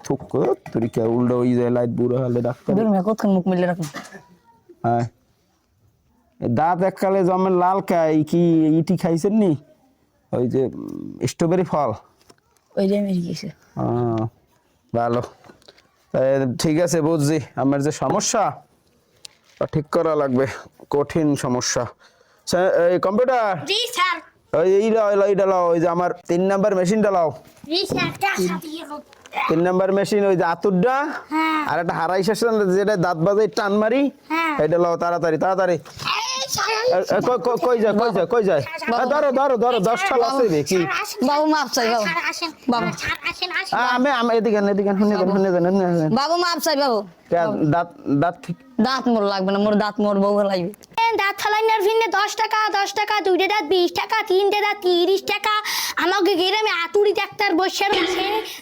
থুক তুই কে উল্টো হয়ে যায় লাইট বুড়ো হলে ডাক্তার দূর মে কতক্ষণ মুখ মিলে রাখুন হ্যাঁ দাঁত এককালে জমের লাল খাই কি ইটি খাইছেন নি ওই যে স্ট্রবেরি ফল ওই যে মেরে গেছে ভালো তাই ঠিক আছে বুঝছি আমার যে সমস্যা তা ঠিক করা লাগবে কঠিন সমস্যা এই কম্পিউটার জি স্যার ওই এইটা লাও ওই যে আমার 3 নাম্বার মেশিনটা লাও জি স্যার টাকা দিয়ে 3 নাম্বার মেশিন ওই যে আতুরটা হ্যাঁ। আর একটা হারাই শেষে যেটা দাঁত বাজে টান মারি হ্যাঁ। এটা লাও তাড়াতাড়ি তাড়াতাড়ি এই স্যার কই যায় ধরো 10টা লাসে কি বাবু মাপ চাই বাবু স্যার আসেন বাবা। স্যার আসেন আসেন আমি এদিকে শুনে দেন বাবু মাপ চাই বাবু দাঁত দাঁত ঠিক দাঁত মোর লাগবে না মোর দাঁত মোর বউ লাগবে দাঁত ফালাইনার ভিন্নে 10 টাকা দুইটা দাঁত 20 টাকা তিনটে দাঁত 30 টাকা আমাকে গ্রামে আতুরি ডাক্তার বসে আছে